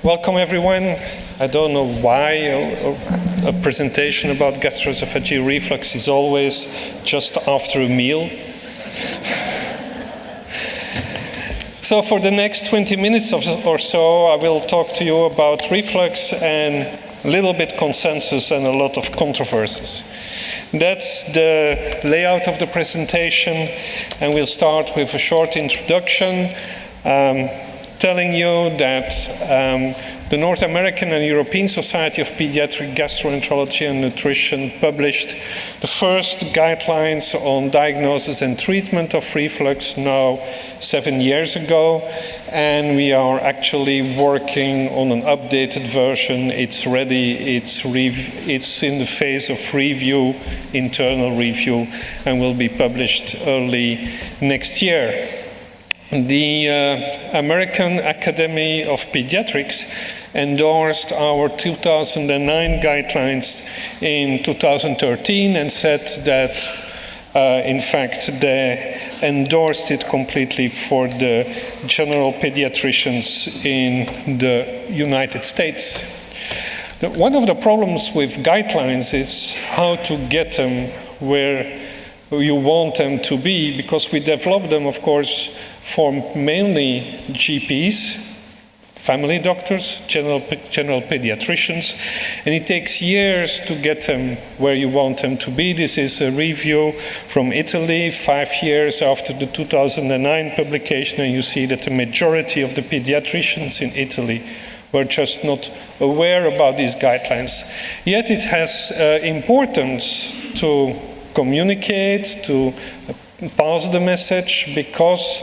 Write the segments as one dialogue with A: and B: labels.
A: Welcome everyone. I don't know why a presentation about gastroesophageal reflux is always just after a meal. So for the next 20 minutes or so, I will talk to you about reflux and a little bit consensus and a lot of controversies. That's the layout of the presentation, and we'll start with a short introduction, telling you that the North American and European Society of Pediatric Gastroenterology and Nutrition published the first guidelines on diagnosis and treatment of reflux now 7 years ago, and we are actually working on an updated version. It's ready, it's in the phase of review, internal review, and will be published early next year. The American Academy of Pediatrics endorsed our 2009 guidelines in 2013 and said that, in fact, they endorsed it completely for the general pediatricians in the United States. One of the problems with guidelines is how to get them where you want them to be, because we develop them, of course, for mainly GPs, family doctors, general pediatricians, and it takes years to get them where you want them to be. This is a review from Italy, 5 years after the 2009 publication, and you see that the majority of the pediatricians in Italy were just not aware about these guidelines. Yet it has importance to communicate, to pass the message, because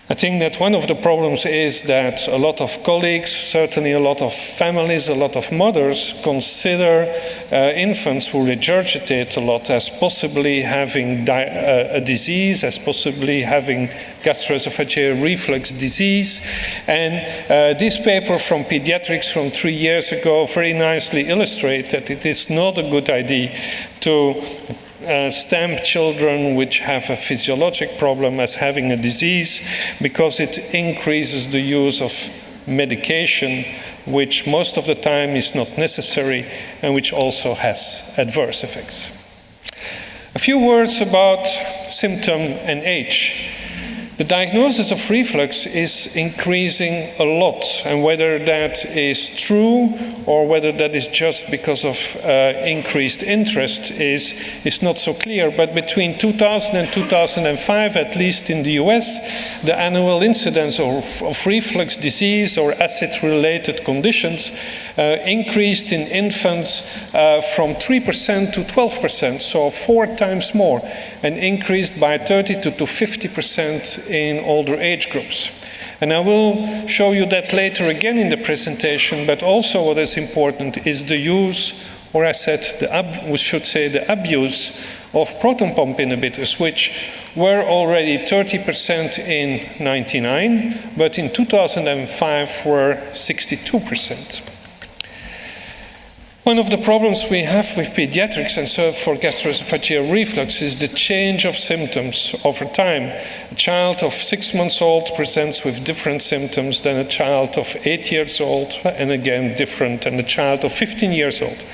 A: I think that one of the problems is that a lot of colleagues, certainly a lot of families, a lot of mothers consider infants who regurgitate a lot as possibly having a disease, as possibly having gastroesophageal reflux disease. And this paper from Paediatrics from 3 years ago very nicely illustrates that it is not a good idea to stamp children which have a physiologic problem as having a disease, because it increases the use of medication, which most of the time is not necessary and which also has adverse effects. A few words about symptom and age. The diagnosis of reflux is increasing a lot, and whether that is true or whether that is just because of increased interest is not so clear. But between 2000 and 2005, at least in the US, the annual incidence of reflux disease or acid-related conditions increased in infants from 3% to 12%, so 4 times more, and increased by 30 to 50% in older age groups. And I will show you that later again in the presentation, but also what is important is the use, or I said, we should say the abuse of proton pump inhibitors, which were already 30% in 1999, but in 2005 were 62%. One of the problems we have with pediatrics and so for gastroesophageal reflux is the change of symptoms over time. A child of 6 months old presents with different symptoms than a child of 8 years old, and again different than a child of 15 years old.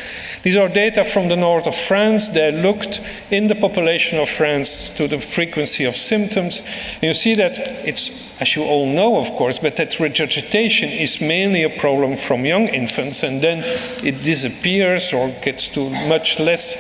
A: These are data from the north of France. They looked in the population of France to the frequency of symptoms. And you see that it's, as you all know, of course, but that regurgitation is mainly a problem from young infants, and then it disappears or gets to much less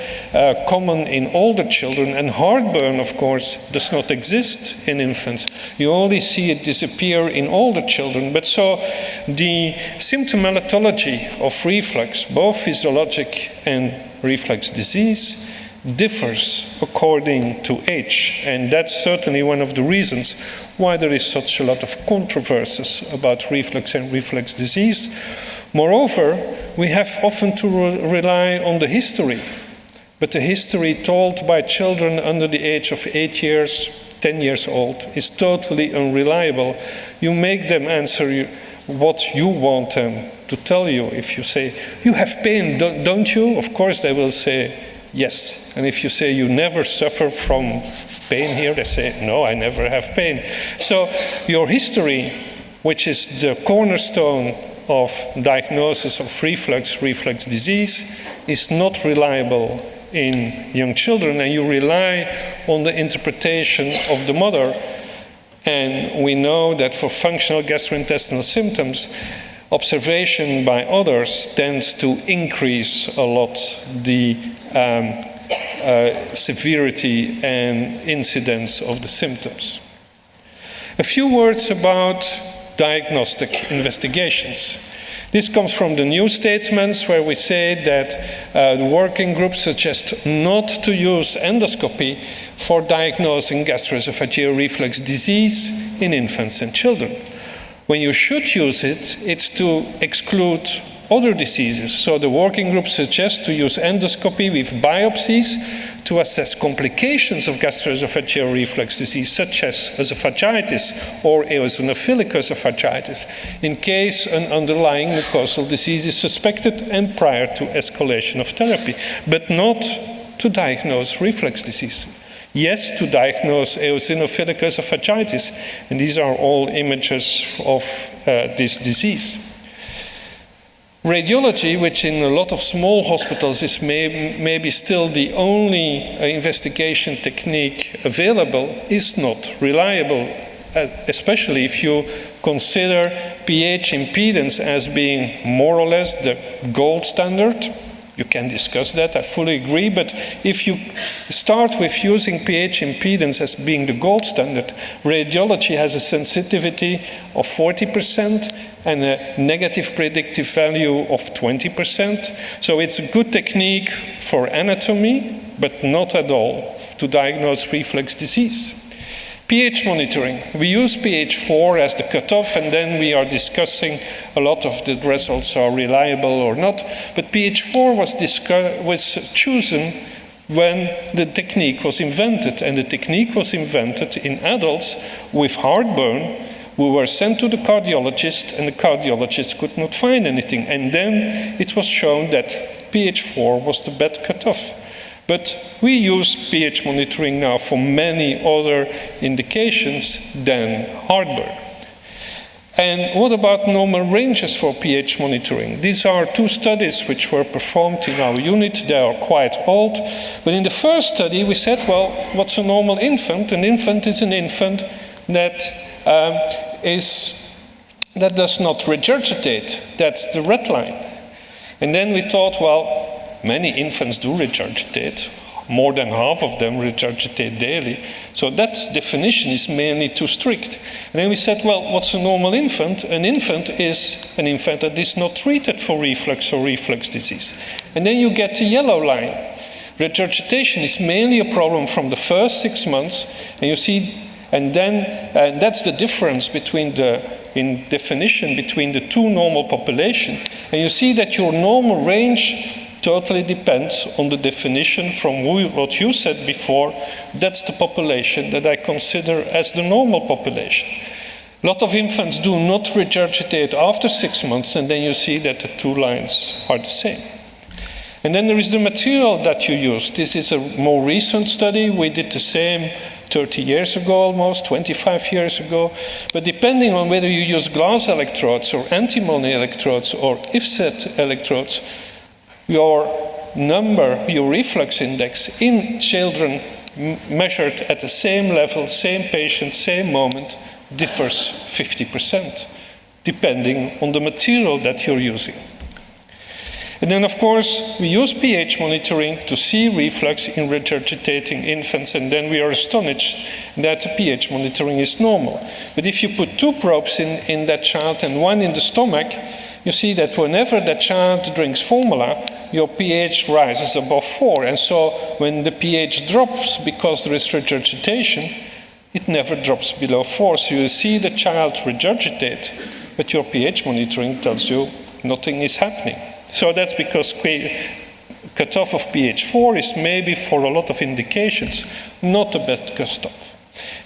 A: common in older children. And heartburn, of course, does not exist in infants. You only see it disappear in older children. But so the symptomatology of reflux, both physiologic and reflux disease, differs according to age, and that's certainly one of the reasons why there is such a lot of controversies about reflux and reflux disease. Moreover, we have often to rely on the history, but the history told by children under the age of 8 years, 10 years old is totally unreliable. You make them answer what you want them to tell you. If you say, you have pain, don't you? Of course they will say, yes. And if you say, you never suffer from pain here, they say, no, I never have pain. So your history which is the cornerstone of diagnosis of reflux disease is not reliable in young children, and you rely on the interpretation of the mother. And we know that for functional gastrointestinal symptoms, observation by others tends to increase a lot the severity and incidence of the symptoms. A few words about diagnostic investigations. This comes from the New Statesmans, where we say that the working group suggests not to use endoscopy for diagnosing gastroesophageal reflux disease in infants and children. When you should use it, it's to exclude other diseases. So the working group suggests to use endoscopy with biopsies to assess complications of gastroesophageal reflux disease, such as esophagitis or eosinophilic esophagitis, in case an underlying mucosal disease is suspected and prior to escalation of therapy, but not to diagnose reflux disease. Yes, to diagnose eosinophilic esophagitis, and these are all images of this disease. Radiology, which in a lot of small hospitals is maybe still the only investigation technique available, is not reliable, especially if you consider pH impedance as being more or less the gold standard. You can discuss that, I fully agree, but if you start with using pH impedance as being the gold standard, radiology has a sensitivity of 40% and a negative predictive value of 20%. So it's a good technique for anatomy, but not at all to diagnose reflux disease. pH monitoring. We use pH 4 as the cutoff, and then we are discussing a lot of the results are reliable or not. But pH 4 was chosen when the technique was invented, and the technique was invented in adults with heartburn who were sent to the cardiologist, and the cardiologist could not find anything. And then it was shown that pH 4 was the best cutoff. But we use pH monitoring now for many other indications than heartburn. And what about normal ranges for pH monitoring? These are two studies which were performed in our unit. They are quite old. But in the first study, we said, well, what's a normal infant? An infant is an infant that does not regurgitate. That's the red line. And then we thought, well, many infants do regurgitate. More than half of them regurgitate daily. So that definition is mainly too strict. And then we said, well, what's a normal infant? An infant is an infant that is not treated for reflux or reflux disease. And then you get the yellow line. Regurgitation is mainly a problem from the first 6 months. And you see, and that's the difference between in definition between the two normal population. And you see that your normal range totally depends on the definition from what you said before. That's the population that I consider as the normal population. A lot of infants do not regurgitate after 6 months, and then you see that the two lines are the same. And then there is the material that you use. This is a more recent study. We did the same 30 years ago almost, 25 years ago. But depending on whether you use glass electrodes or antimony electrodes or IFSET electrodes, your number, your reflux index in children measured at the same level, same patient, same moment, differs 50%, depending on the material that you're using. And then, of course, we use pH monitoring to see reflux in regurgitating infants, and then we are astonished that the pH monitoring is normal. But if you put two probes in that child and one in the stomach, you see that whenever that child drinks formula, your pH rises above 4. And so when the pH drops because there is regurgitation, it never drops below 4. So you see the child regurgitate, but your pH monitoring tells you nothing is happening. So that's because cutoff of pH 4 is maybe for a lot of indications not the best cutoff.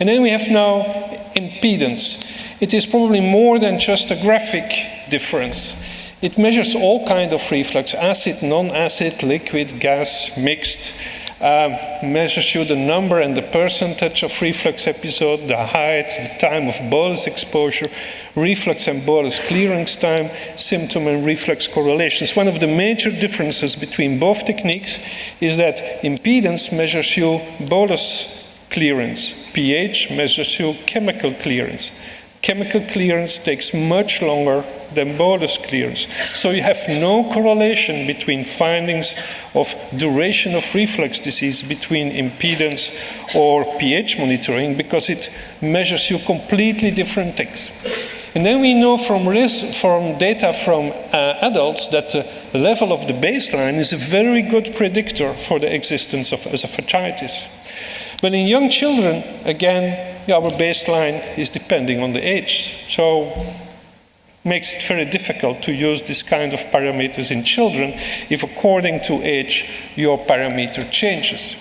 A: And then we have now impedance. It is probably more than just a graphic difference. It measures all kinds of reflux, acid, non-acid, liquid, gas, mixed. measures you the number and the percentage of reflux episode, the height, the time of bolus exposure, reflux and bolus clearance time, symptom and reflux correlations. One of the major differences between both techniques is that impedance measures you bolus clearance, pH measures you chemical clearance. Chemical clearance takes much longer than bolus clearance. So you have no correlation between findings of duration of reflux disease between impedance or pH monitoring, because it measures you completely different things. And then we know from data from adults that the level of the baseline is a very good predictor for the existence of esophagitis. But in young children, again, our baseline is depending on the age. So makes it very difficult to use this kind of parameters in children if according to age your parameter changes.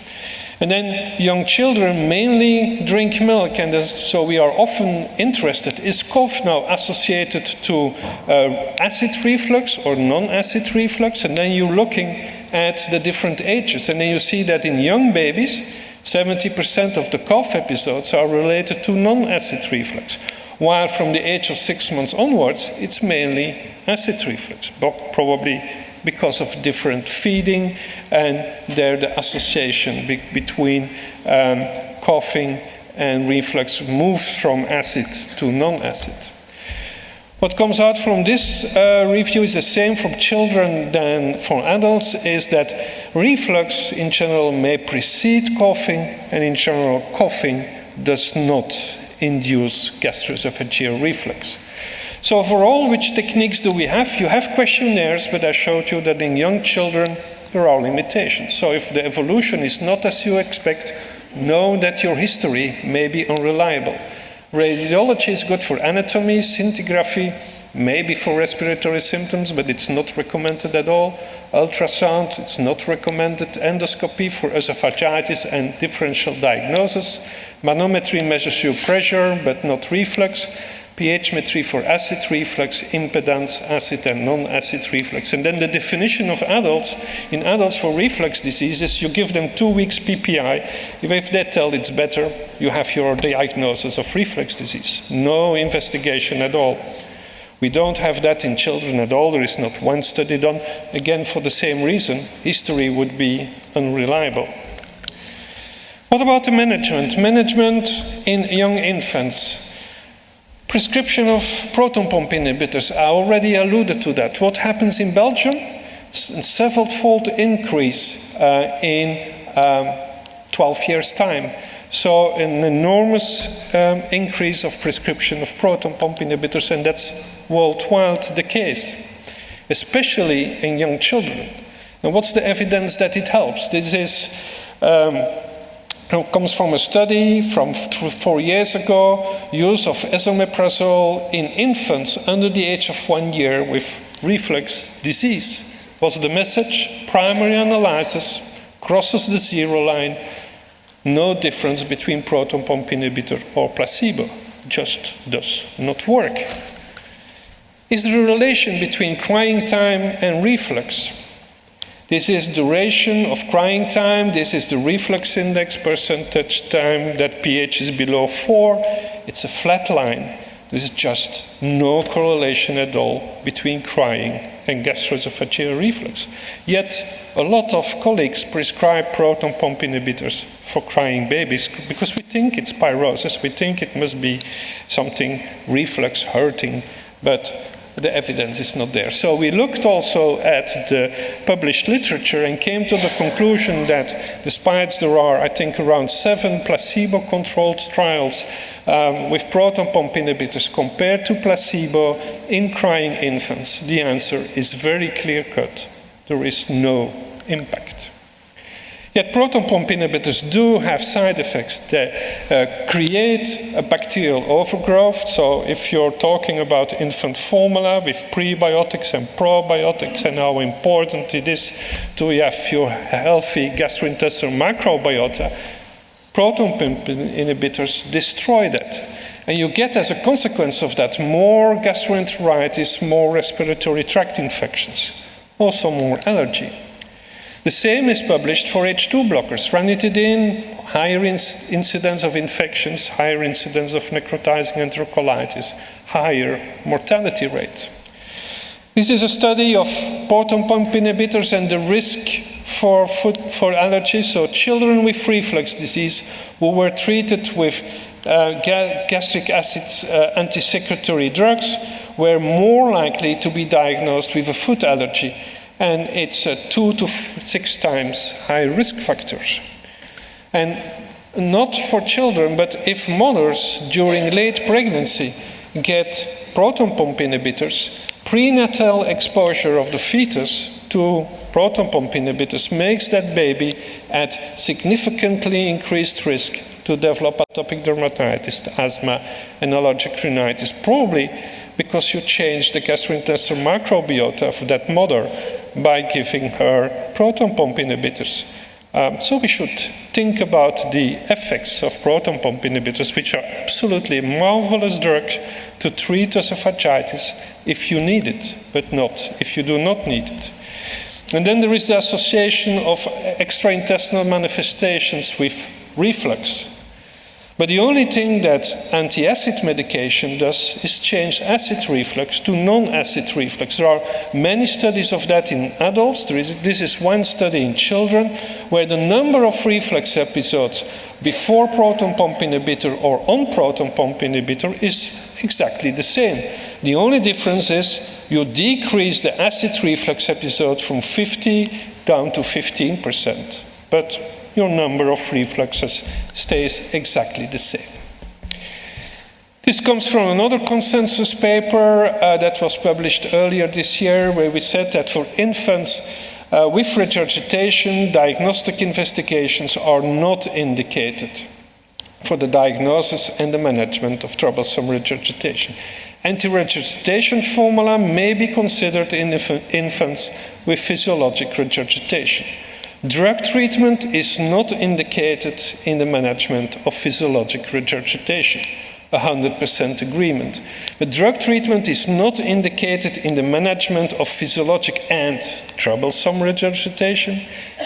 A: And then young children mainly drink milk, and so we are often interested, is cough now associated to acid reflux or non-acid reflux? And then you're looking at the different ages, and then you see that in young babies, 70% of the cough episodes are related to non-acid reflux, while from the age of 6 months onwards, it's mainly acid reflux, but probably because of different feeding and there the association between coughing and reflux moves from acid to non-acid. What comes out from this review is the same for children than for adults, is that reflux in general may precede coughing, and in general coughing does not induce gastroesophageal reflux. So overall, which techniques do we have? You have questionnaires, but I showed you that in young children there are limitations. So if the evolution is not as you expect, know that your history may be unreliable. Radiology is good for anatomy, scintigraphy, maybe for respiratory symptoms, but it's not recommended at all. Ultrasound, it's not recommended. Endoscopy for esophagitis and differential diagnosis. Manometry measures your pressure, but not reflux. pH-metry for acid reflux, impedance, acid and non-acid reflux. And then the definition of adults, in adults for reflux diseases, you give them 2 weeks PPI. If they tell it's better, you have your diagnosis of reflux disease. No investigation at all. We don't have that in children at all. There is not one study done. Again, for the same reason, history would be unreliable. What about the management? Management in young infants. Prescription of proton pump inhibitors, I already alluded to that. What happens in Belgium? Several-fold increase in 12 years' time. So an enormous increase of prescription of proton pump inhibitors, and that's worldwide the case, especially in young children. And what's the evidence that it helps? This is comes from a study from 4 years ago, use of esomeprazole in infants under the age of 1 year with reflux disease. What's the message? Primary analysis crosses the zero line, no difference between proton pump inhibitor or placebo, just does not work. Is there a relation between crying time and reflux? This is duration of crying time. This is the reflux index percentage time that pH is below 4. It's a flat line. There's just no correlation at all between crying and gastroesophageal reflux. Yet a lot of colleagues prescribe proton pump inhibitors for crying babies because we think it's pyrosis. We think it must be something reflux hurting, but the evidence is not there. So we looked also at the published literature and came to the conclusion that despite there are, I think, around 7 placebo-controlled trials with proton pump inhibitors compared to placebo in crying infants, the answer is very clear-cut. There is no impact. Yet proton pump inhibitors do have side effects. They create a bacterial overgrowth. So if you're talking about infant formula with prebiotics and probiotics and how important it is to have your healthy gastrointestinal microbiota, proton pump inhibitors destroy that. And you get, as a consequence of that, more gastroenteritis, more respiratory tract infections, also more allergy. The same is published for H2 blockers. Ranitidine, higher incidence of infections, higher incidence of necrotizing enterocolitis, higher mortality rate. This is a study of proton pump inhibitors and the risk for allergies. So children with reflux disease who were treated with gastric acid anti-secretory drugs were more likely to be diagnosed with a food allergy. And it's a 2 to 6 times high risk factors. And not for children, but if mothers during late pregnancy get proton pump inhibitors, prenatal exposure of the fetus to proton pump inhibitors makes that baby at significantly increased risk to develop atopic dermatitis, asthma, and allergic rhinitis, probably because you change the gastrointestinal microbiota of that mother by giving her proton pump inhibitors. So we should think about the effects of proton pump inhibitors, which are absolutely marvelous drugs to treat esophagitis if you need it, but not if you do not need it. And then there is the association of extraintestinal manifestations with reflux. But the only thing that anti-acid medication does is change acid reflux to non-acid reflux. There are many studies of that in adults. This is one study in children where the number of reflux episodes before proton pump inhibitor or on proton pump inhibitor is exactly the same. The only difference is you decrease the acid reflux episode from 50 down to 15%. But your number of refluxes stays exactly the same. This comes from another consensus paper that was published earlier this year, where we said that for infants with regurgitation, diagnostic investigations are not indicated for the diagnosis and the management of troublesome regurgitation. Anti-regurgitation formula may be considered in infants with physiologic regurgitation. Drug treatment is not indicated in the management of physiologic regurgitation, 100% agreement. But drug treatment is not indicated in the management of physiologic and troublesome regurgitation.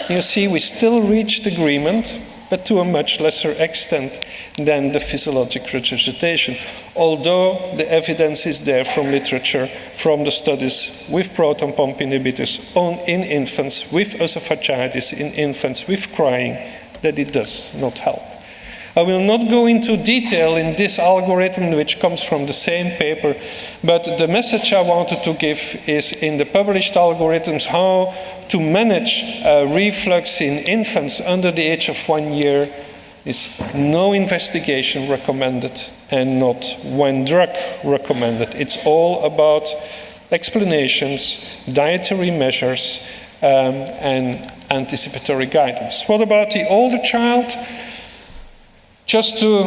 A: You see, we still reached agreement, but to a much lesser extent than the physiologic regurgitation, although the evidence is there from literature, from the studies with proton pump inhibitors in infants with esophagitis, in infants with crying, that it does not help. I will not go into detail in this algorithm, which comes from the same paper, but the message I wanted to give is in the published algorithms how to manage reflux in infants under the age of 1 year is no investigation recommended and not one drug recommended. It's all about explanations, dietary measures, and anticipatory guidance. What about the older child? Just to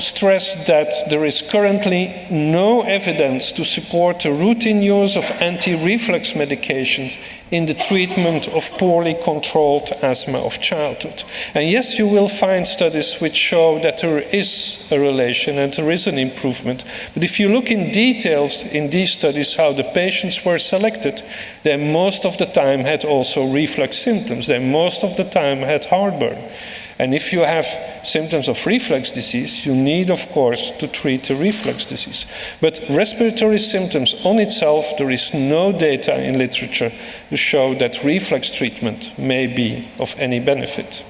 A: stress that there is currently no evidence to support the routine use of anti-reflux medications in the treatment of poorly controlled asthma of childhood. And yes, you will find studies which show that there is a relation and there is an improvement. But if you look in details in these studies how the patients were selected, they most of the time had also reflux symptoms. They most of the time had heartburn. And if you have symptoms of reflux disease, you need, of course, to treat the reflux disease. But respiratory symptoms on itself, there is no data in literature to show that reflux treatment may be of any benefit.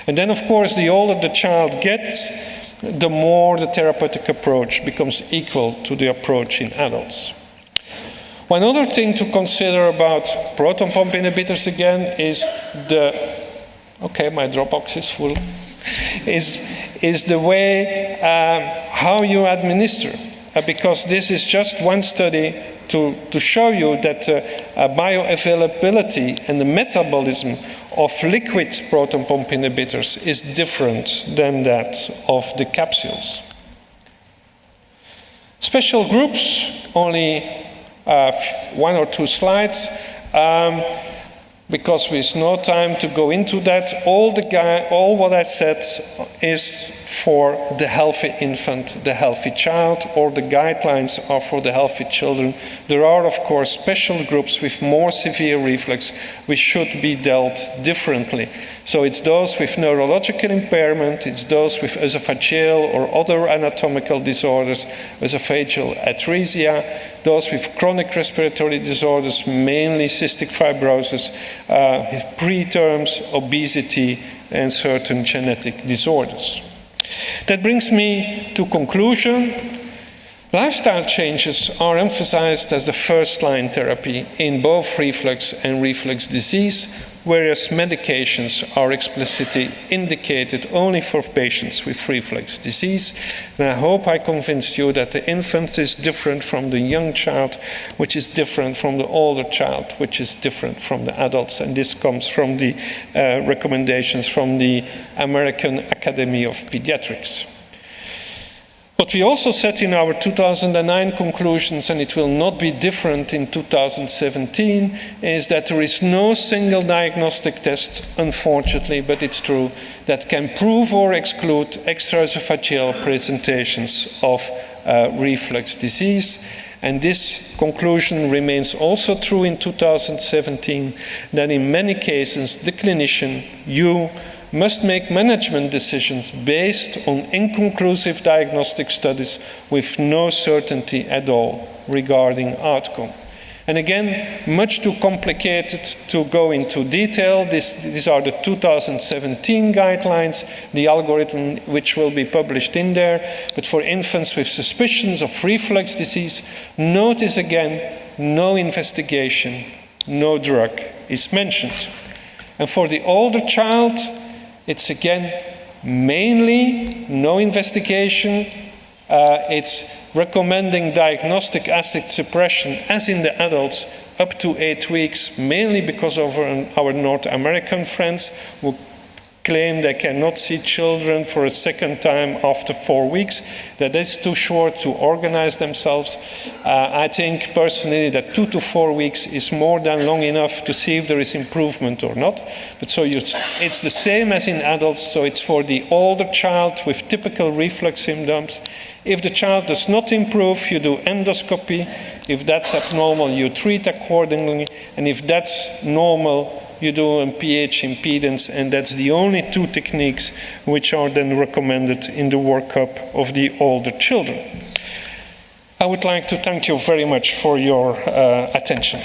A: And then, of course, the older the child gets, the more the therapeutic approach becomes equal to the approach in adults. One other thing to consider about proton pump inhibitors again is okay, my Dropbox is full, is the way how you administer. Because this is just one study to show you that bioavailability and the metabolism of liquid proton pump inhibitors is different than that of the capsules. Special groups, only 1 or 2 slides. because with no time to go into that, all what I said is for the healthy infant, the healthy child, or the guidelines are for the healthy children. There are, of course, special groups with more severe reflux which should be dealt differently. So it's those with neurological impairment, it's those with esophageal or other anatomical disorders, esophageal atresia, those with chronic respiratory disorders, mainly cystic fibrosis, preterms, obesity, and certain genetic disorders. That brings me to conclusion. Lifestyle changes are emphasized as the first-line therapy in both reflux and reflux disease, whereas medications are explicitly indicated only for patients with reflux disease. And I hope I convinced you that the infant is different from the young child, which is different from the older child, which is different from the adults. And this comes from the recommendations from the American Academy of Pediatrics. What we also said in our 2009 conclusions, and it will not be different in 2017, is that there is no single diagnostic test, unfortunately, but it's true, that can prove or exclude extraesophageal presentations of reflux disease. And this conclusion remains also true in 2017, that in many cases, the clinician, you, must make management decisions based on inconclusive diagnostic studies with no certainty at all regarding outcome. And again, much too complicated to go into detail. These are the 2017 guidelines, the algorithm which will be published in there. But for infants with suspicions of reflux disease, notice again, no investigation, no drug is mentioned. And for the older child, it's again mainly no investigation. It's recommending diagnostic acid suppression, as in the adults, up to 8 weeks, mainly because of our North American friends who claim they cannot see children for a second time after 4 weeks. That is too short to organize themselves. I think personally that 2 to 4 weeks is more than long enough to see if there is improvement or not. But so it's the same as in adults, so it's for the older child with typical reflux symptoms. If the child does not improve, you do endoscopy. If that's abnormal, you treat accordingly. And if that's normal, you do a pH impedance, and that's the only 2 techniques which are then recommended in the workup of the older children. I would like to thank you very much for your attention.